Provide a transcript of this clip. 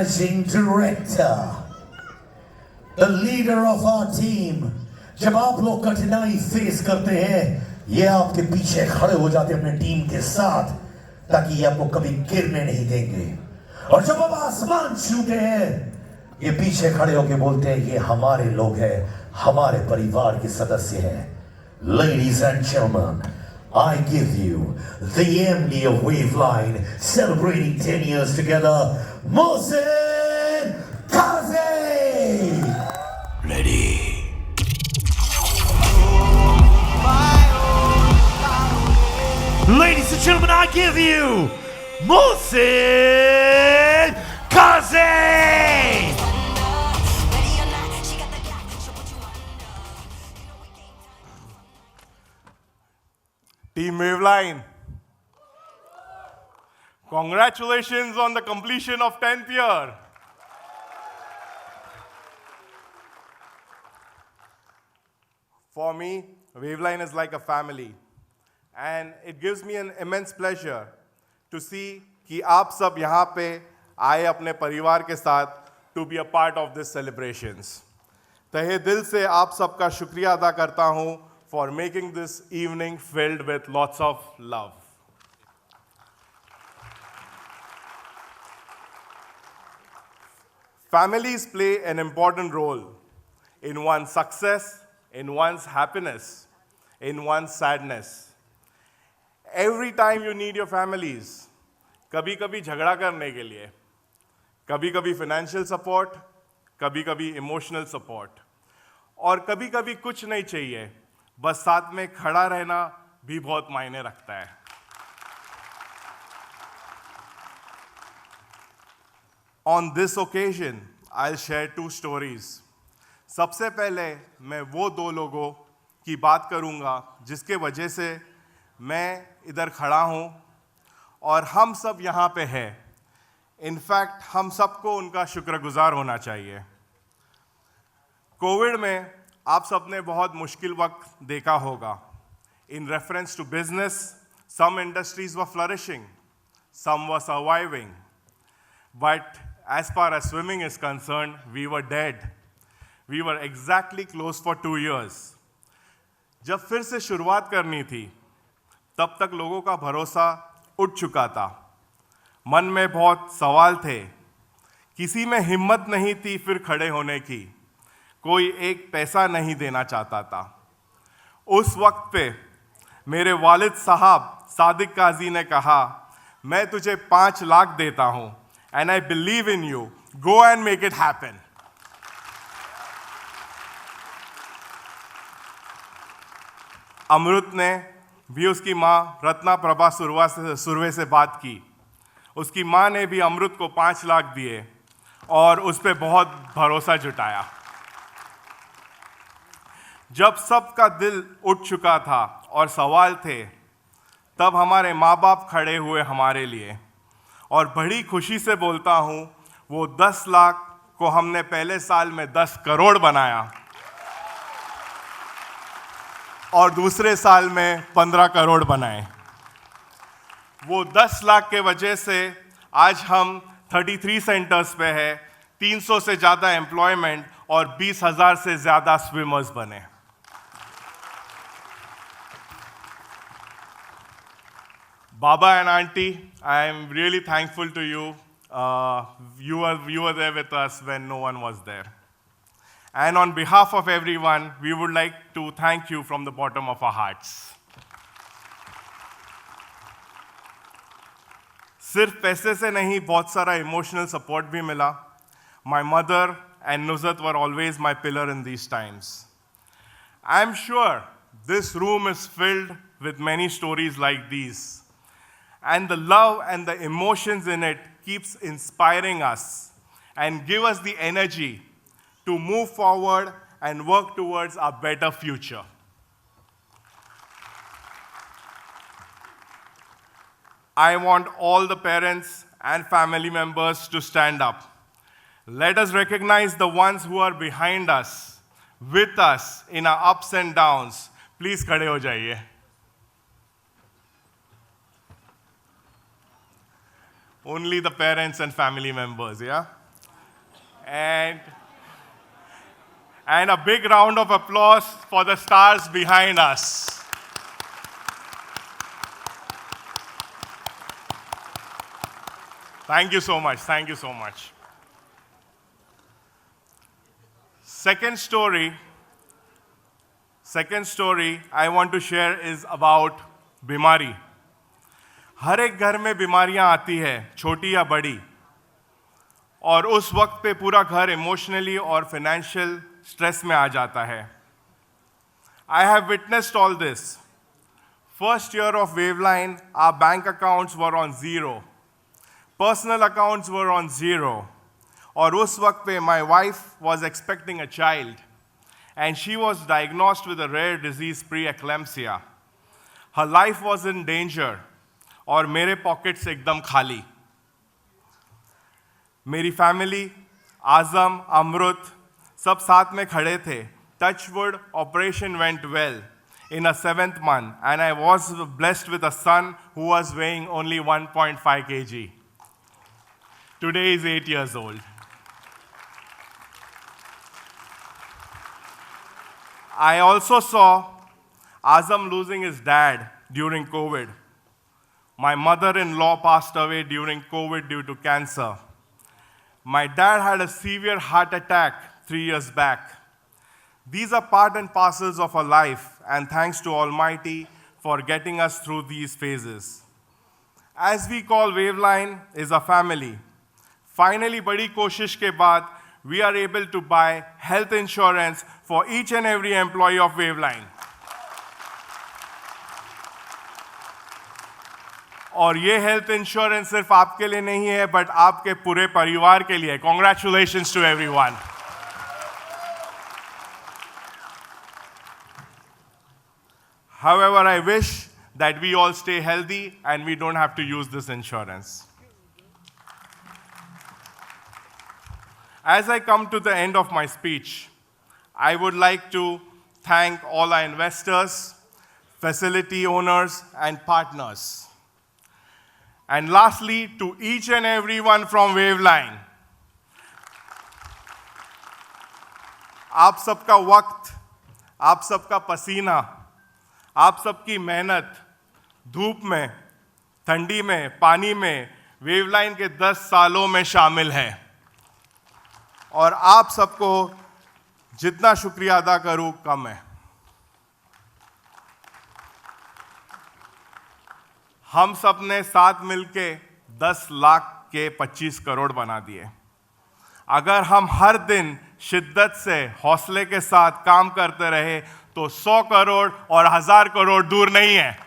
managing director, the leader of our team. जब आप लोग कठिनाई फेस करते हैं, ये आपके पीछे खड़े हो जाते हैं अपने टीम के साथ, ताकि ये आपको कभी गिरने नहीं देंगे। और जब आप आसमान छूते हैं, ये पीछे खड़े होके बोलते हैं ये हमारे लोग हैं, हमारे परिवार के सदस्य हैं। Ladies and gentlemen, I give you the MD of Waveline, celebrating 10 years together, Mohsen Kazi. Ready. Ladies and gentlemen, I give you Mohsen Kazi. Team Waveline, congratulations on the completion of 10th year. For me, Waveline is like a family, and it gives me an immense pleasure to see कि आप सब यहाँ पे आए अपने परिवार के साथ to be a part of this celebrations. तहे दिल से आप सबका शुक्रिया अदा करता हूँ for making this evening filled with lots of love. Families play an important role in one's success, in one's happiness, in one's sadness. Every time you need your families, कभी-कभी झगड़ा करने के लिए, कभी-कभी financial support, कभी-कभी emotional support, और कभी-कभी कुछ नहीं चाहिए, बस साथ में खड़ा रहना भी बहुत मायने रखता है। On this occasion, I'll share 2 stories. सबसे पहले मैं वो 2 लोगों की बात करूंगा जिसके वजह से मैं इधर खड़ा हूं और हम सब यहाँ पे हैं। इनफैक्ट हम सबको उनका शुक्रगुजार होना चाहिए। कोविड में आप सबने बहुत मुश्किल वक्त देखा होगा। In reference to business, some industries were flourishing, some were surviving. But as far as swimming is concerned, we were dead. We were exactly closed for 2 years. जब फिर से शुरुआत करनी थी, तब तक लोगों का भरोसा उठ चुका था। मन में बहुत सवाल थे। किसी में हिम्मत नहीं थी फिर खड़े होने की। कोई एक पैसा नहीं देना चाहता था। उस वक्त पे मेरे वालिद साहब सादिक काजी ने कहा, मैं तुझे 5 लाख देता हूं, and I believe in you. Go and make it happen. अमृत ने भी उसकी माँ रत्ना प्रभा सुरवे से बात की। उसकी माँ ने भी अमृत को 5 लाख दिए और उस पर बहुत भरोसा जुटाया। जब सबका दिल उठ चुका था और सवाल थे, तब हमारे माँ बाप खड़े हुए हमारे लिए, और बड़ी खुशी से बोलता हूँ वो 10 लाख को हमने पहले साल में 10 करोड़ बनाया और दूसरे साल में 15 करोड़ बनाए। वो 10 लाख के वजह से आज हम 33 सेंटर्स पे है, 300 से ज़्यादा एम्प्लॉयमेंट और 20,000 से ज़्यादा स्विमर्स बने। Baba and Auntie, I am really thankful to you. You were there with us when no one was there. And on behalf of everyone, we would like to thank you from the bottom of our hearts. सिर्फ पैसे से नहीं, बहुत सारा emotional support भी मिला. My mother and Nuzhat were always my pillar in these times. I am sure this room is filled with many stories like these. And the love and the emotions in it keeps inspiring us and give us the energy to move forward and work towards a better future. I want all the parents and family members to stand up. Let us recognize the ones who are behind us, with us in our ups and downs. Please खड़े हो जाइए. Only the parents and family members, yeah? And a big round of applause for the stars behind us. Thank you so much. Thank you so much. Second story I want to share is about बीमारी. हर एक घर में बीमारियां आती है, छोटी या बड़ी, और उस वक्त पे पूरा घर इमोशनली और फाइनेंशियल स्ट्रेस में आ जाता है. I have witnessed all this. First year of Waveline, our bank accounts were on zero. Personal accounts were on zero. और उस वक्त पे my wife was expecting a child and she was diagnosed with a rare disease, preeclampsia. Her life was in danger और मेरे pockets एकदम खाली. मेरी family, आजम, अमृत सब साथ में खड़े थे. Touchwood, operation went well in a 7th month and I was blessed with a son who was weighing only 1.5 kg. Today he is 8 years old. I also saw Azam losing his dad during COVID. My mother-in-law passed away during COVID due to cancer. My dad had a severe heart attack 3 years back. These are part and parcels of our life, and thanks to Almighty for getting us through these phases. As we call Waveline is a family. Finally, बड़ी कोशिश के बाद, we are able to buy health insurance for each and every employee of Waveline. और ये health insurance सिर्फ आपके लिए नहीं है, बट आपके पूरे परिवार के लिए. Congratulations to everyone. However, I wish that we all stay healthy and we don't have to use this insurance. As I come to the end of my speech, I would like to thank all our investors, facility owners, and partners. And lastly, to each and everyone from Waveline, आप सबका वक्त, आप सबका पसीना, आप सबकी मेहनत, धूप में, ठंडी में, पानी में, वेवलाइन के 10 सालों में शामिल है. और आप सबको जितना शुक्रिया अदा करूं कम है. हम सब ने साथ मिलके 10 लाख के 25 करोड़ बना दिए. अगर हम हर दिन शिद्दत से, हौसले के साथ काम करते रहे तो 100 करोड़ और 1000 करोड़ दूर नहीं है.